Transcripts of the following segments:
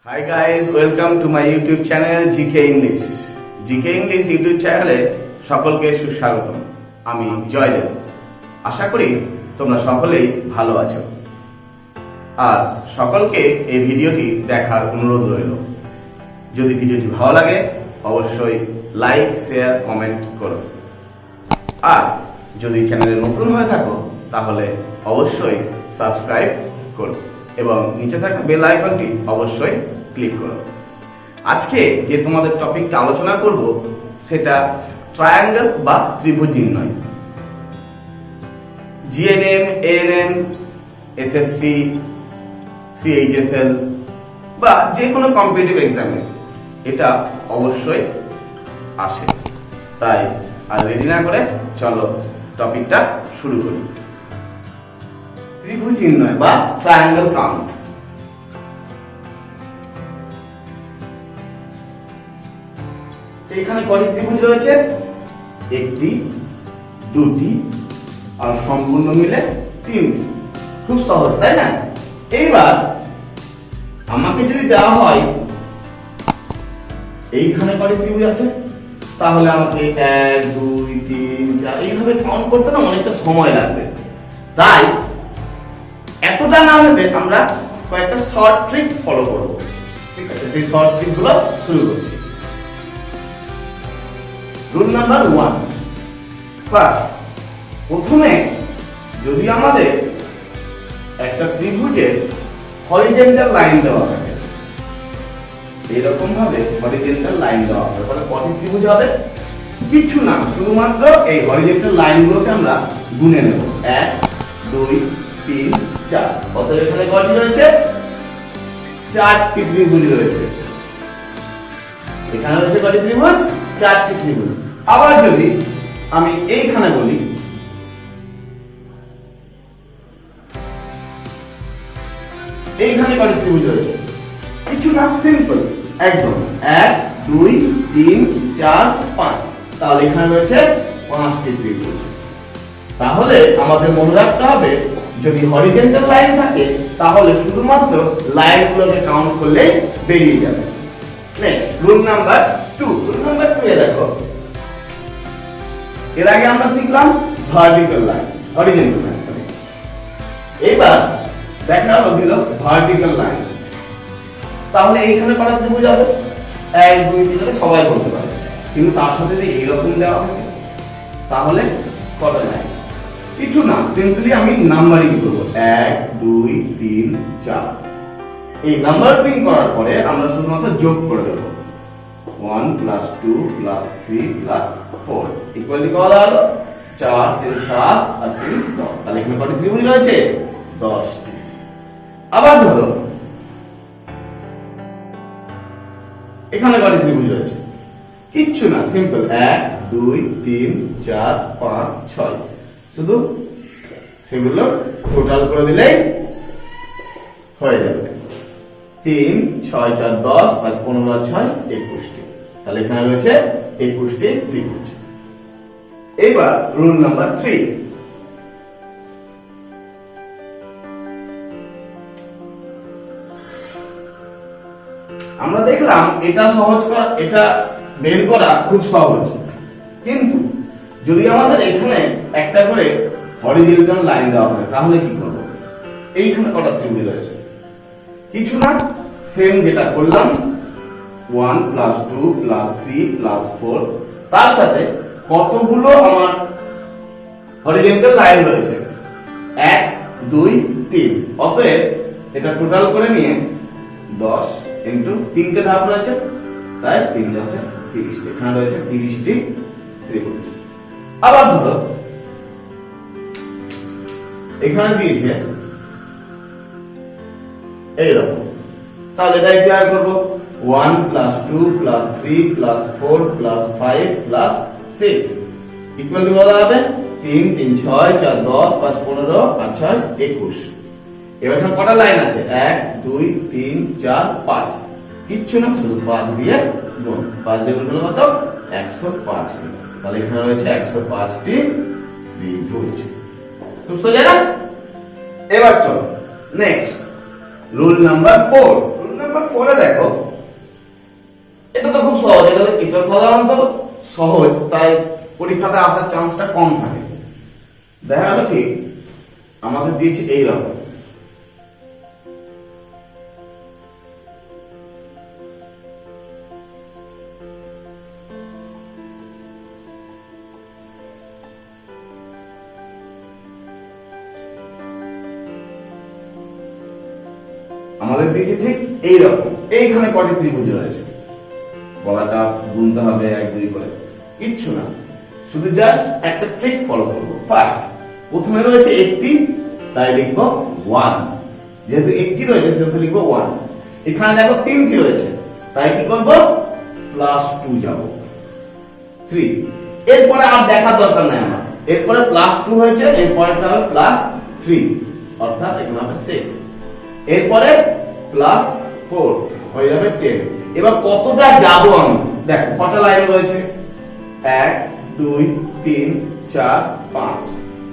Hi guys, welcome to my YouTube channel GK English. GK English YouTube চ্যানেলে সকলকে সুস্বাগতম। আমি জয়দেব। আশা করি তোমরা সকলেই ভালো আছো। আর সকলকে এই ভিডিওটি দেখার অনুরোধ রইল। যদি ভিডিওটি ভালো লাগে অবশ্যই লাইক, শেয়ার, কমেন্ট করো। আর যদি চ্যানেলে নতুন হয়ে থাকো তাহলে অবশ্যই সাবস্ক্রাইব করো এবং নিচে থাকা বেল আইকনটি অবশ্যই ক্লিক করো। আজকে যে তোমাদের টপিকটা আলোচনা করব সেটা ট্রায়াঙ্গেল বা ত্রিভুজ নির্ণয়। জিএনএম, এএনএম, এসএসসি, সিএইচএসএল বা যে কোনো কম্পিটিটিভ এক্সামে এটা অবশ্যই আসে। তাই আর দেরি না করে চলো টপিকটা শুরু করি। ত্রিভুজ নির্ণয় বা ট্রায়াঙ্গেল কাউন্ট। এখানে কয়টি ত্রিভুজ রয়েছে? একটি, দুটি আর সম্পূর্ণ মিলে তিনটি। খুব সহজ, তাই না? এইবার আমাকে যদি দেওয়া হয় এইখানে কয়টি ত্রিভুজ আছে, তাহলে আমাকে 1 2 3 4 এইভাবে কাউন্ট করতে না অনেকটা সময় লাগবে। তাই এতটা না ভেবে আমরা কয়েকটা শর্ট ট্রিক ফলো করব। ঠিক আছে, সেই শর্ট ট্রিক গুলো শুরু করছি। Rule number 1। প্রথমে যদি আমাদের একটা ত্রিভুজের হরিজন্টাল লাইন দেওয়া থাকে, এরকম ভাবে হরিজন্টাল লাইন দেওয়া হবে, তাহলে কত ত্রিভুজ হবে? কিছু না, শুধুমাত্র এই হরিজন্টাল লাইনগুলোকে আমরা গুণে নেব। 1 2 3 4। কত এখানে কয়টি রয়েছে? 4টি ত্রিভুজ রয়েছে। এখানে রয়েছে কয়টি ত্রিভুজ? 4টি ত্রিভুজ। আবার যদি আমি এইখানে বলি এইখানে কয়টি ত্রিভুজ রয়েছে? কিছু না, সিম্পল একদম। 1 2 3 4 5। তাহলে এখানে রয়েছে 5টি ত্রিভুজ। তাহলে আমাদের মনে রাখতে হবে যদি হরিজন্টাল লাইন থাকে তাহলে শুধুমাত্র লাইনগুলোকে কাউন্ট করলে বেরিয়ে যাবে। Next, rule number 2। Rule number 2 এ দেখো, এর আগে আমরা শিখলাম vertical line, horizontal line sorry. এবার দেখা হলো দিল ভার্টিক্যাল লাইন। তাহলে এইখানে কয়টা ত্রিভুজ হবে? 1 2 3 করে সবাই বলতে পারে, কিন্তু তার সাথে যদি এইরকম দেওয়া থাকে তাহলে কয়টা লাইন? কিছু না, সিম্পলি আমি নাম্বারিং করব। 1 2 3 4। এই নাম্বারিং করার পরে আমরা শুধুমাত্র যোগ করে দেব। 1 + 2 + 3 + 4 ইকুয়ালি কত হলো? 4 3 7 আর 3 10। তাহলে এখানে কত ত্রিভুজ রয়েছে? 10টি। আবার ধরো এখানে কত ত্রিভুজ রয়েছে? কিচ্ছু না, সিম্পল 1 2 3 4 5 6। শুধু সেগুলো টোটাল করে দিলেই হয়ে যাবে। 3 6 4 10 আর 15 আর 6 21টি। তাহলে এখানে রয়েছে 21টি ত্রিভুজ। এবার রুল নাম্বার 3। আমরা দেখলাম এটা সহজ করা, এটা বের করা খুব সহজ, কিন্তু যদি আমাদের এখানে একটা করে হরিজন্টাল লাইন দেওয়া হয় তাহলে কি করব? এইখানে কটা ত্রিভুজ রয়েছে? কিছু না, সেম যেটা করলাম 1 + 2 + 3 + 4। তার সাথে কতগুলো আমার হরিজন্টাল লাইন রয়েছে? 1 2 3। অতএব এটা টোটাল করে নিয়ে 10 ইনটু 3টে ধাপ রয়েছে, তাই 3 10 30। এখানে রয়েছে 30টি ত্রিভুজ। আবার ধরো এখানে দিয়েছে এইরকম, তাহলে এটা কিভাবে করব? 1 + 2 + 3 + 4 + 5 + 6 ইকুয়াল টু কত হবে? 3 3 6 4 10 5 15 আর 6 21। এবার এখানে কটা লাইন আছে? 1 2 3 4 5। কিচ্ছু না, শুধু 5 দিয়ে গুণ। 5 দিয়ে গুণ করলে কত? 105। তাহলে এখানে রয়েছে 105টি ত্রিভুজ। খুব সোজা না? এবার চলো next, rule number 4। Rule number 4 এ দেখো, এটা তো খুব সহজ, এটা সাধারণত সহজ, তাই পরীক্ষাতে আসার চান্সটা কম থাকে। দেখা গেল ঠিক আমাদের দিয়েছে এইরকম, আমাদের দিয়েছে ঠিক এইরকম, এইখানে কটি ত্রিভুজ রয়েছে, বলাটা গুনতে হবে 1 2 করে, কিচ্ছু না, শুধু জাস্ট একটা ট্রিক ফলো করব। ফার্স্ট প্রথমে রয়েছে একটি, তাই লিখবো 1, যেহেতু একটি রয়েছে সেহেতু লিখবো 1। এখানে দেখো 3টি রয়েছে, তাই কি করব, +2 যাব, 3। এরপরে আর দেখার দরকার নাই আমার, এরপরে +2 হয়েছে, এরপরেটা হবে +3, অর্থাৎ এখানে হবে 6, এরপরে +4 হয়ে যাবে 10। এবার কতটা যাব আমি, দেখো কটা লাইন রয়েছে, 1 2 3 4 5,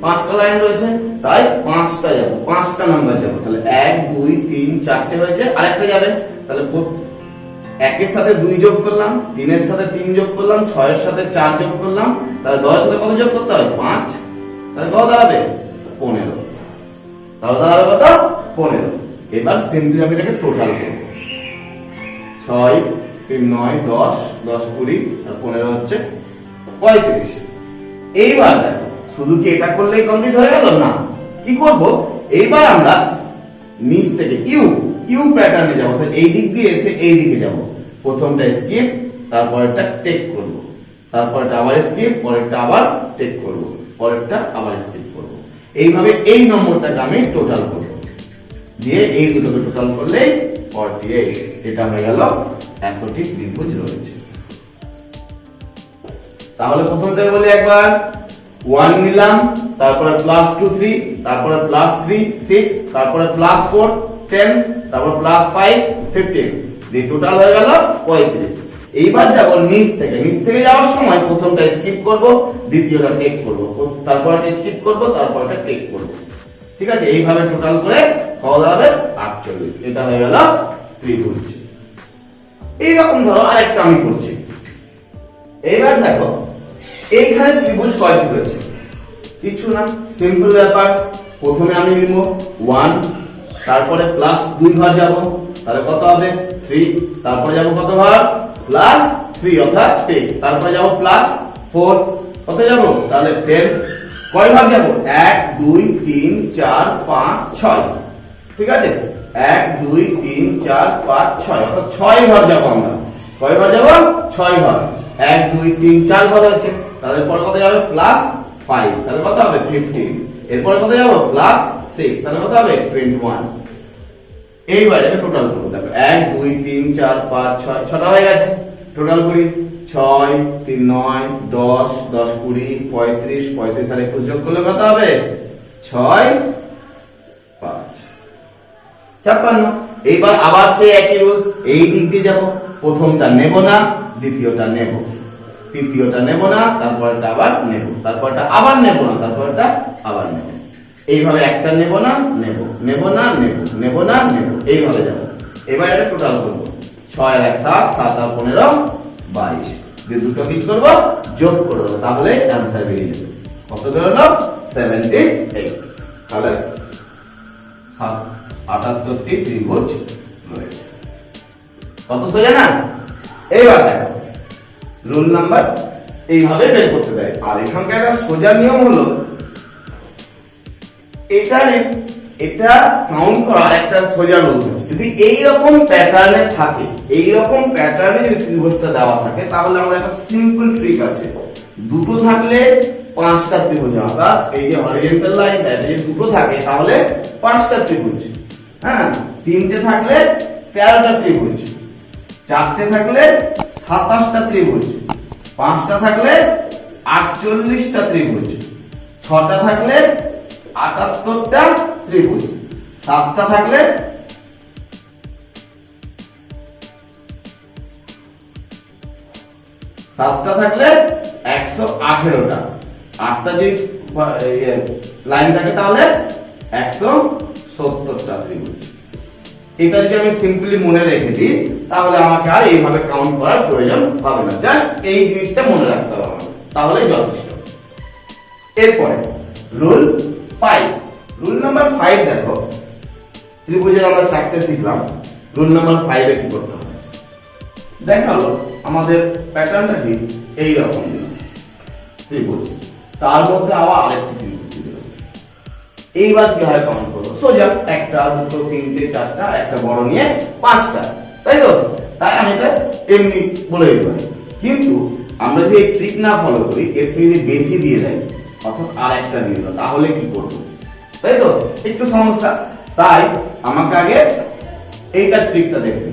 5টা লাইন রয়েছে, তাই 5টা যাব, 5টা নাম্বার যাব, তাহলে 1 2 3 4টে হয়েছে, আরেকটা যাবে, তাহলে 1 এর সাথে 2 যোগ করলাম, 3 এর সাথে 3 যোগ করলাম, 6 এর সাথে 4 যোগ করলাম, তাহলে 10 এর সাথে কত যোগ করতে হবে, 5, তাহলে কত দাঁড়াবে 15, তাহলে দাঁড়াবে কত 15। এবার সিম্পলি আমি এটাকে টোটাল করব, 6 3 9 10 10 20 আর 15 হচ্ছে 35। এইবার দেখো শুধু কি এটা করলেই কমপ্লিট হয়ে গেল না, কি করব, এইবার আমরা নিচ থেকে ইউ প্যাটার্নে যাব, তাহলে এই দিক দিয়ে এসে এই দিকে যাব, প্রথমটা স্কিপ, তারপরটা টেক করব, তারপরটা আবার স্কিপ, পরেরটা আবার টেক করব, পরেরটা আবার স্কিপ করব, এইভাবে এই নম্বরটাকে আমি টোটাল করব, দিয়ে এই দুটোকে টোটাল করলেই 48, এটা হয়ে গেল এতটি ত্রিভুজ রয়েছে। তাহলে প্রথম থেকে বলি একবার, 1 নিলাম, তারপরে +2 3, তারপরে +3 6, তারপরে +4 10, তারপর +5 15, এই টোটাল হয়ে গেল 35। এইবার যাব নিচ থেকে যাওয়ার সময় প্রথমটা স্কিপ করব, দ্বিতীয়টা টেক করব, তারপরটা স্কিপ করব, তারপরটা টেক করব, ঠিক আছে, এইভাবে টোটাল করে কত দাঁড়াবে 48, এটা হয়ে গেল ত্রিভুজ। এইরকম ধরো আরেকটা আমি করছি, এইবার দেখো এইখানে ত্রিভুজ কয়টি রয়েছে, কিছু না, সিম্পল ব্যাপার, প্রথমে আমি নিব 1, তারপরে +2 ঘর যাব, তাহলে কত হবে 3, তারপরে যাব কত ঘর +3 অর্থাৎ 6, তারপরে যাব +4, কত যাব তাহলে 10, কয় ভাগ যাব 1 2 3 4 5 6, ঠিক আছে, 1 2 3 4 5 6 অর্থাৎ 6 ঘর যাব আমরা, কয় ঘর যাব 6 ঘর, 1 2 3 4 ঘর আছে, তাহলে পরে কত যাবে +5, তাহলে কত হবে 15, এরপরে কত যাব +6, তাহলে কত হবে 21। এইবারে আমি টোটাল করব, দেখো 1 2 3 4 5 6, 6টা হয়ে গেছে, টোটাল করি 6 3 9 10 10 20 35 35 আর 21 যোগ করলে কত হবে 6 5 56। এইবার আবার সেই একই রুলস, এই দিক দিয়ে যাব, প্রথমটা নেব না, দ্বিতীয়টা নেব, তৃতীয়টা নেব না, তারপরটা আবার নেব, তারপরটা আবার নেব না, তারপরটা আবার নেব, এইভাবে একটা নেব না নেব, নেব না নেব, নেব না নেব, এইভাবে যাব। এবার এটা টোটাল করব, 6 আর 1 7, 7 আর 15 22, দিয়ে দুটো কি করব যোগ করব, তাহলে आंसर বেরিয়ে যাবে, কত হলো 78। তাহলে 78টি ত্রিভুজ রয়েছে, কত সোজা না। এইবার দেখো রুল নাম্বার এইভাবে বের করতে দেয়, আর এখানকার একটা সোজা নিয়ম হলো এটা কাউন্ট করার একটা সোজা রুল আছে, যদি এই রকম প্যাটার্নে থাকে, এই রকম প্যাটার্নে যদি ত্রিভুজটা দেওয়া থাকে, তাহলে আমাদের একটা সিম্পল ট্রিক আছে, দুটো থাকলে 5টা ত্রিভুজ, অর্থাৎ এই যে হরিজন্টাল লাইনটা যদি দুটো থাকে তাহলে 5টা ত্রিভুজ, হ্যাঁ, 3টে থাকলে 13টা ত্রিভুজ, 4টে থাকলে 27টা ত্রিভুজ, 5টা থাকলে 48টা ত্রিভুজ, 6টা থাকলে 78টা ত্রিভুজ, 7টা থাকলে 118টা, 8টা যদি লাইন থাকে তাহলে 170টা ত্রিভুজ। এটা যদি আমি সিম্পলি মনে রেখে দিই তাহলে আমাকে আর এইভাবে কাউন্ট করার প্রয়োজন হবে না, জাস্ট এই জিনিসটা মনে রাখতে হবে আমার, তাহলেই যথেষ্ট। এরপরে রুল 5, রুল নাম্বার 5 দেখো, ত্রিভুজের আমরা চারটে শিখলাম, রুল নাম্বার 5 এ কি করতে হবে দেখালো। আমাদের প্যাটার্নটা কি এই রকম দিল ত্রিভুজ, তার মধ্যে আবার আরেকটি ত্রিভুজ দিল। এইবার কি হয় কাউন্ট করবো, সোজা একটা দুটো তিনটে চারটা, একটা বড় নিয়ে পাঁচটা, তাই তো? তাই আমি এটা এমনি বলে দিতে পারি। কিন্তু আমরা যদি এই ট্রিক না ফলো করি, এর থেকে যদি বেশি দিয়ে দেয় অর্থাৎ আর একটা দিয়ে দিল, তাহলে কি করবো, তাই তো? একটু সমস্যা। তাই আমাকে আগে এইটা ট্রিকটা দেখতে,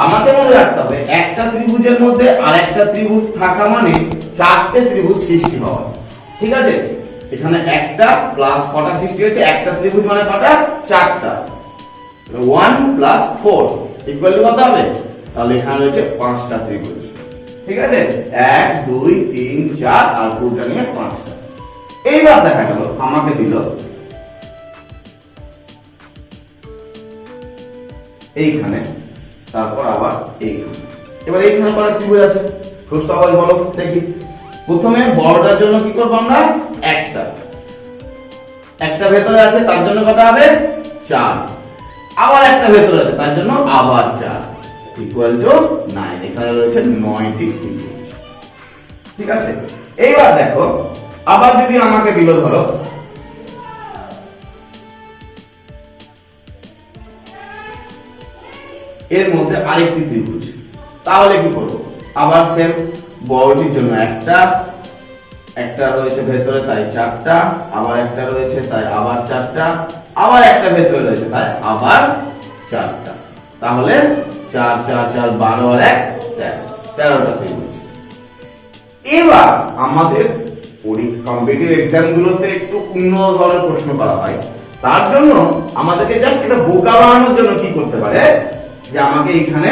আমাকে মনে রাখতে হবে একটা ত্রিভুজের মধ্যে আরেকটা ত্রিভুজ থাকা মানে চারটে ত্রিভুজ সৃষ্টি হওয়া, ঠিক আছে? এখানে একটা প্লাস কটা সৃষ্টি হয়েছে, একটা ত্রিভুজ মানে কটা, চারটা। 1 প্লাস 4 ইকুয়াল টু কত হবে, তাহলে এখানে রয়েছে পাঁচটা ত্রিভুজ, ঠিক আছে? 1 2 3 4 আর পুরোটা নিয়ে পাঁচটা। এইবার দেখা গেল আমাকে দিল এইখানে, তারপর আবার এইখানে। এবার এইখানে কটা ত্রিভুজ আছে, খুব সহজ, বলো দেখি। প্রথমে বড়টার জন্য কি করব আমরা, একটা ভেতরে আছে তার জন্য কত হবে, 4, আবার একটা ভেতরে আছে তার জন্য আবার 4 ইকুয়াল টু 9। এখানে রয়েছে 9টি ত্রিভুজ, ঠিক আছে? এইবার দেখো আবার যদি আমাকে দিল ধরো এর মধ্যে আরেকটি ত্রিভুজ, তাহলে কি করব, আবার সেম বড়টির জন্য একটা রয়েছে ভেতরে তাই 4টা, আবার একটা রয়েছে তাই আবার 4টা, আবার একটা ভেতরে রয়েছে তাই আবার 4টা, তাহলে 4 4 4 12 আর 1 13টা ত্রিভুজ। এবার আমাদের কম্পিটিটিভ এক্সাম গুলোতে একটু উন্নত ধরনের প্রশ্ন করা হয়, তার জন্য আমাদেরকে জাস্ট একটা বোকা বানানোর জন্য কি করতে পারে, যে আমাকে এখানে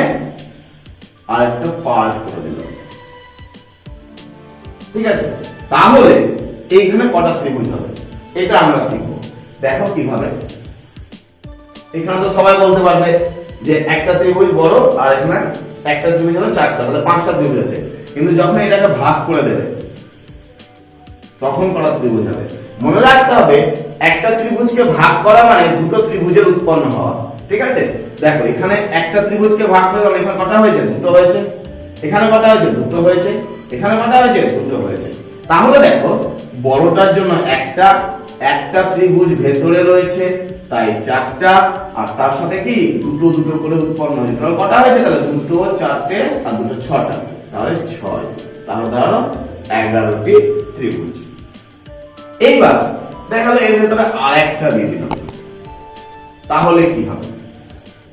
আরেকটা পার্ট করে দিল, ঠিক আছে? তাহলে এইখানে কটা ত্রিভুজ হবে এটা আমরা শিখব। দেখো কিভাবে, এখানে তো সবাই বলতে পারবে যে একটা ত্রিভুজ বড় আর এখানে একটা ত্রিভুজ হলো 4টা, তাহলে 5টা ত্রিভুজ আছে। কিন্তু যখন এটাকে ভাগ করে দেবে তখন কটা ত্রিভুজ হবে, মনে রাখতে হবে একটা ত্রিভুজকে ভাগ করা মানে দুটো ত্রিভুজের উৎপন্ন হওয়া, ঠিক আছে? দেখো এখানে একটা ত্রিভুজকে ভাগ করে দিলাম, এখানে কটা হয়েছে, দুটো হয়েছে, এখানে কটা হয়েছে, দুটো হয়েছে, এখানে কটা হয়েছে, দুটো হয়েছে। তাহলে দেখো বড়টার জন্য একটা ত্রিভুজ ভেতরে রয়েছে তাই 4টা, আর তার সাথে কি দুটো দুটো করে উৎপন্ন হয়েছে, তাহলে কটা হয়েছে, তাহলে দুটো 4টে আর দুটো 6টা, তাহলে 6, তাহলে ধরো 11টি ত্রিভুজ। এইবার দেখালো এর ভেতরে আরেকটা দিয়ে দিলাম, তাহলে কি হবে,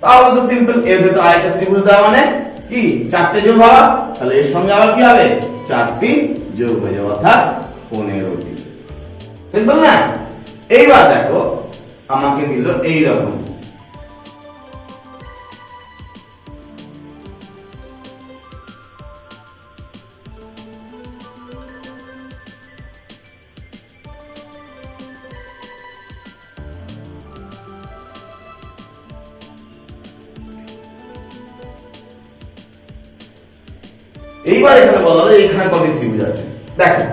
তাহলে তো সিম্পল, এর ভেতরে আরেকটা ত্রিভুজ দেওয়া মানে কি 4টে যোগ হওয়া, তাহলে এর সঙ্গে আবার কি হবে, 4টি যোগ হয়ে যাবে, অর্থাৎ 15টি। সিম্পল না? এইবার দেখো আমাকে দিল এইরকম, এইবার এখানে বলা হলো এখানে কত ত্রিভুজ আছে। দেখো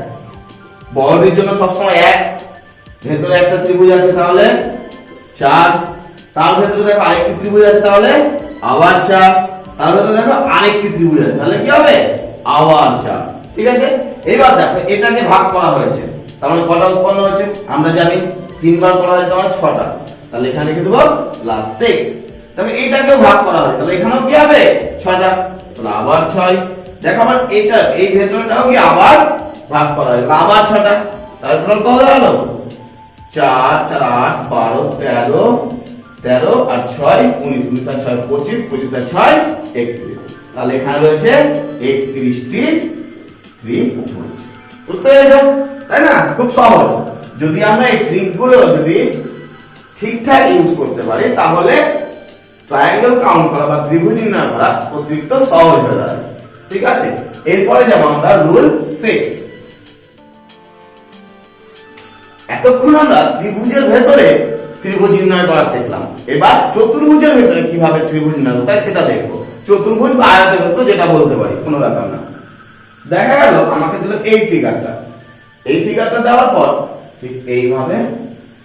বড়টির জন্য সবসময় 1, ভেতরে একটা ত্রিভুজ আছে তাহলে 4, তার ভেতরে দেখো আরেকটি ত্রিভুজ আছে তাহলে আবার 4, তার ভেতরে দেখো আরেকটি ত্রিভুজ আছে তাহলে কি হবে, আবার 4, ঠিক আছে? এইবার দেখো এটাকে ভাগ করা হয়েছে, তার মানে কটা উৎপন্ন হয়েছে আমরা জানি, 3 বার করা হয়েছে তাহলে 6টা, তাহলে এখানে কি দেব প্লাস 6। তবে এটাকেও ভাগ করা হয় তাহলে এখানেও কি হবে 6টা, তাহলে আবার 6। দেখো আবার এটা এই ভেতরটাও কি আবার ভাগ করা হয়, আবার 6টা, তাহলে টোটাল কত হলো 4 4 8 12 13 13 আর 6 19 19 আর 6 25 25 আর 6 31, তাহলে এখানে রয়েছে 31টি ত্রিভুজ। বুঝতে পেরেছো তাই না? খুব সহজ। যদি আমরা এই ট্রিকগুলো যদি ঠিকঠাক ইউজ করতে পারি তাহলে ট্রায়াঙ্গেল কাউন্ট করা বা ত্রিভুজ নির্ণয় করা অতিরিক্ত সহজ হয়ে যাবে, ঠিক আছে? এরপরে যাব আমরা রুল 6। এতক্ষণ আমরা ত্রিভুজের ভেতরে ত্রিভুজ নির্ণয় করা শিখলাম। এবার চতুর্ভুজের ভিতরে কিভাবে ত্রিভুজ নির্ণয় করতে হয় সেটা দেখবো। চতুর্ভুজ বা আয়তক্ষেত্র যেটা বলতে পারি, কোনো ব্যাপার না। দেখা গেল আমাকে দিল এই ফিগারটা, এই ফিগারটা দেওয়ার পর ঠিক এইভাবে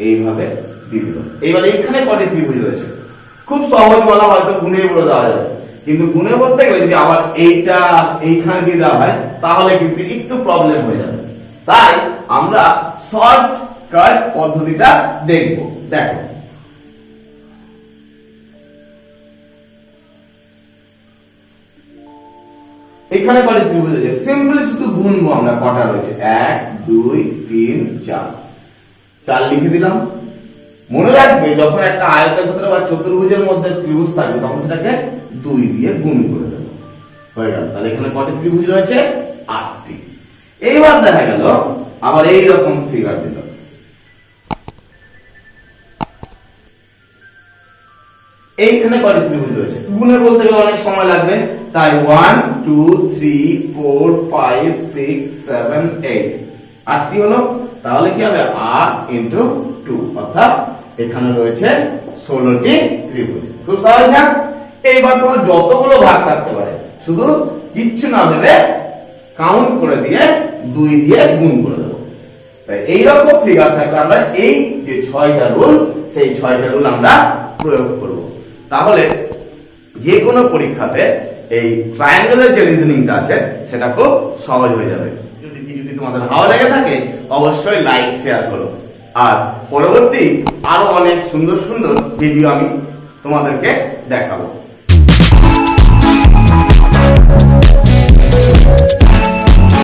এইভাবে দিয়ে দিল। এবার এইখানে কটি ত্রিভুজ রয়েছে, খুব সহজ বলা, হয়তো গুণে বলে দেওয়া যাবে, কিন্তু গুণে বলতে গেলে যদি আবার এইটা এইখানে দিয়ে দেওয়া হয় তাহলে কিন্তু একটু প্রবলেম হয়ে যাবে। তাই আমরা শর্টকাট পদ্ধতিটা দেখব। দেখো, এখানে কটি ত্রিভুজ আছে, সিম্পলি শুধু গুনবো আমরা কটা রয়েছে। 1 2 3 4, 4 লিখে দিলাম। মনে রাখবে যখন একটা আয়তক্ষেত্র বা চতুর্ভুজের মধ্যে ত্রিভুজ থাকবে তখন সেটাকে 2 দিয়ে গুণ করে দেবো, হয়ে গেল। তাহলে এখানে কটি ত্রিভুজ রয়েছে? 8টি। এইবার দেখা গেল আবার এই রকম ফিগার দিল, এইখানে কটি ত্রিভুজ রয়েছে, গুণে বলতে গেলে অনেক সময় লাগবে, তাই 1 2 3 4 5 6 7 8, 8টি হলো। তাহলে কি হবে? 8 × 2, অর্থাৎ এখানে রয়েছে 16টি ত্রিভুজ। খুব সহজ না? এইবার তোমার যতগুলো ভাগ থাকতে পারে শুধু কিচ্ছু না ভেবে কাউন্ট করে দিয়ে 2 দিয়ে গুণ করে দেবো। তাই এইরকম ফিগার থাকলে আমরা এই যে 6টা রুল, সেই 6টা রুল আমরা প্রয়োগ করব। তাহলে যে কোনো পরীক্ষাতে এই ট্রায়াঙ্গেলের যে রিজনিংটা আছে সেটা খুব সহজ হয়ে যাবে। যদি ভিডিওটি তোমাদের ভালো লেগে থাকে অবশ্যই লাইক শেয়ার করো, আর পরবর্তী আরো অনেক সুন্দর সুন্দর ভিডিও আমি তোমাদেরকে দেখাবো।